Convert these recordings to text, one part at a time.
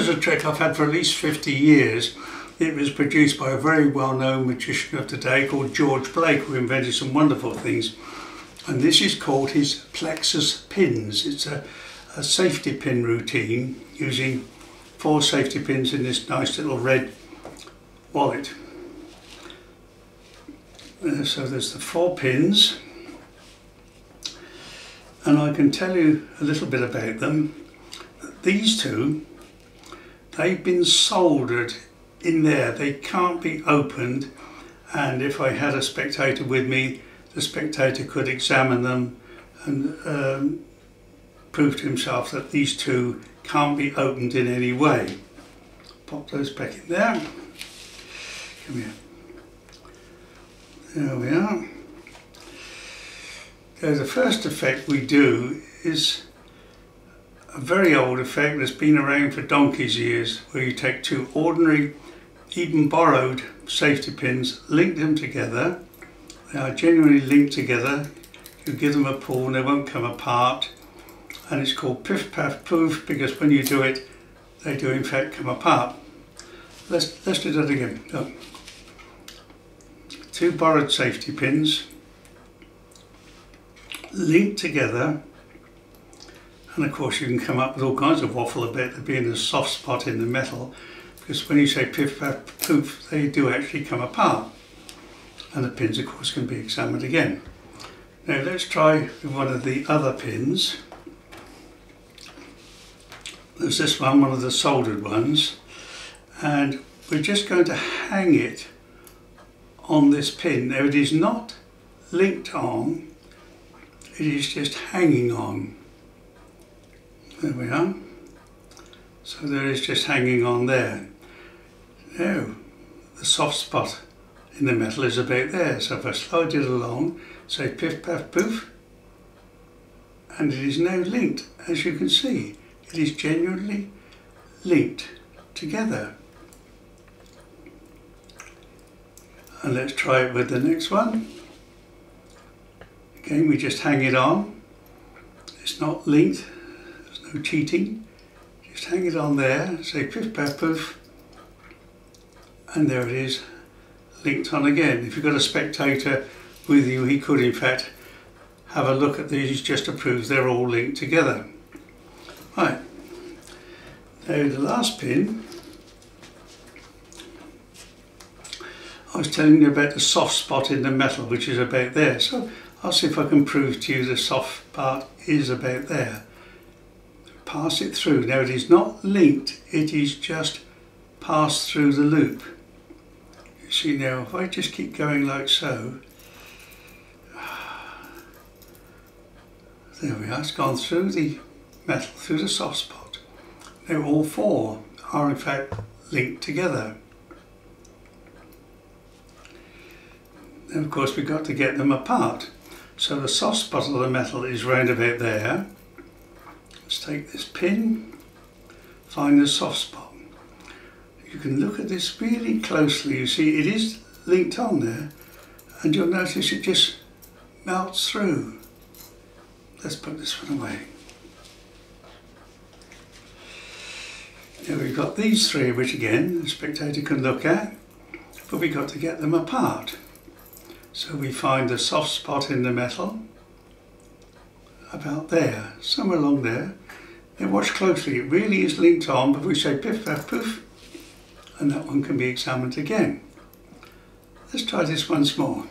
is a trick I've had for at least 50 years. It was produced by a very well-known magician of today called George Blake, who invented some wonderful things. And this is called his PLEXUS pins. It's a safety pin routine using 4 safety pins in this nice little red wallet. So there's the 4 pins, and I can tell you a little bit about them. These two, they've been soldered in there. They can't be opened, and if I had a spectator with me, the spectator could examine them and prove to himself that these two can't be opened in any way. Pop those back in there. Come here. There we are. So the first effect we do is a very old effect that's been around for donkey's years, where you take 2 ordinary, even borrowed safety pins, link them together. They are genuinely linked together. You give them a pull and they won't come apart. And it's called piff paff poof, because when you do it, they do in fact come apart. Let's do that again. Look. 2 borrowed safety pins linked together, and of course you can come up with all kinds of waffle about there being a soft spot in the metal, because when you say piff paff poof, they do actually come apart, and the pins of course can be examined again. Now let's try with one of the other pins. There's this one of the soldered ones, and we're just going to hang it on this pin. Now it is not linked on, it is just hanging on. There we are. So there is just hanging on there. Now the soft spot in the metal is about there, so if I slide it along, say piff paff poof, and it is now linked. As you can see, it is genuinely linked together. And let's try it with the next one. Again, we just hang it on. It's not linked, there's no cheating. Just hang it on there, say piff paff poof, and there it is, linked on again. If you've got a spectator with you, he could in fact have a look at these just to prove they're all linked together. Right, now the last pin, I was telling you about the soft spot in the metal, which is about there. So I'll see if I can prove to you the soft part is about there. Pass it through. Now it is not linked, it is just passed through the loop. You see now, if I just keep going like so, there we are, it's gone through the metal, through the soft spot. Now all 4 are in fact linked together. And of course we've got to get them apart. So the soft spot of the metal is round about there. Let's take this pin, find the soft spot. You can look at this really closely. You see it is linked on there, and you'll notice it just melts through. Let's put this one away. Now we've got these 3, which again the spectator can look at, but we've got to get them apart. So we find the soft spot in the metal, about there, somewhere along there. Now watch closely, it really is linked on, but we say piff paff poof, and that one can be examined again. Let's try this once more.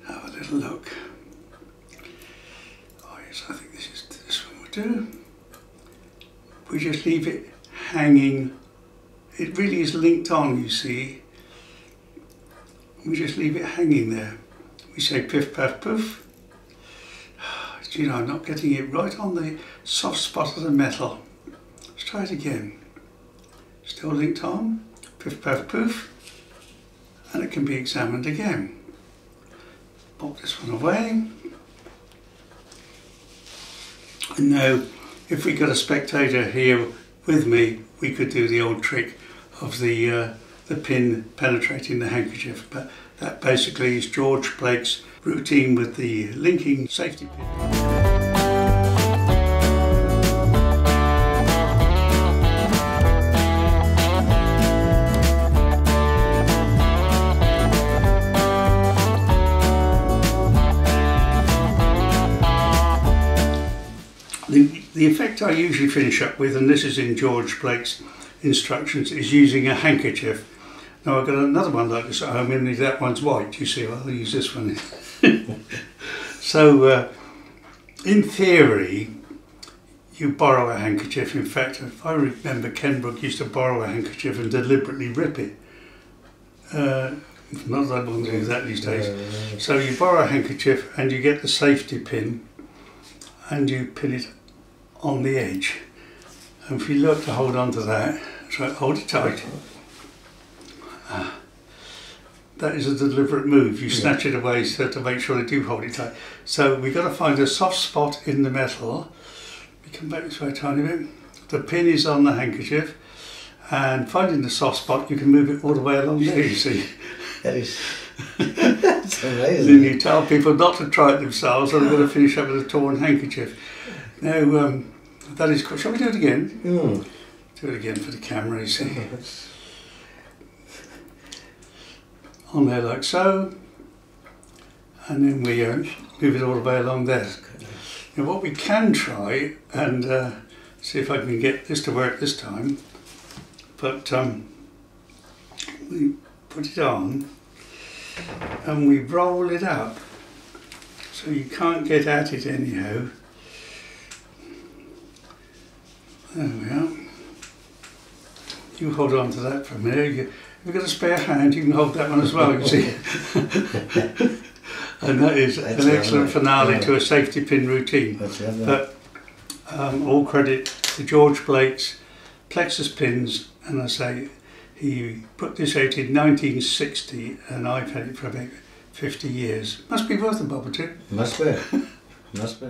Have a little look. Oh yes, I think this one will do. We just leave it hanging. It really is linked on, you see. We just leave it hanging there. We say piff paff poof. You know, I'm not getting it right on the soft spot of the metal. Let's try it again. Still linked on, piff paff poof, and it can be examined again. Pop this one away. And now, if we got a spectator here with me, we could do the old trick of the pin penetrating the handkerchief, but that basically is George Blake's routine with the linking safety pin. The effect I usually finish up with, and this is in George Blake's instructions, is using a handkerchief. Now I've got another one like this at home, only that one's white, you see, I'll use this one. So in theory, you borrow a handkerchief. In fact, if I remember, Ken Brook used to borrow a handkerchief and deliberately rip it. Not that I want to do that these days. So you borrow a handkerchief and you get the safety pin and you pin it on the edge. And if you look to hold on to that, so hold it tight. That is a deliberate move. You snatch it away so to make sure they do hold it tight. So we've got to find a soft spot in the metal. We come back this way a tiny bit. The pin is on the handkerchief, and finding the soft spot, you can move it all the way along there, you see. That's amazing. Then you tell people not to try it themselves, or they're going to finish up with a torn handkerchief. Now, that is cool. Shall we do it again? Mm. Do it again for the camera, you see. On there like so, and then we move it all the way along there. Now what we can try, and see if I can get this to work this time, but we put it on and we roll it up so you can't get at it anyhow. There we are. You hold on to that for a minute. If you've got a spare hand, you can hold that one as well, you see. And that is an excellent finale to a safety pin routine. But all credit to George Blake's PLEXUS pins, and I say he put this out in 1960 and I've had it for about 50 years. Must be worth a bob or two. Must be. Must be.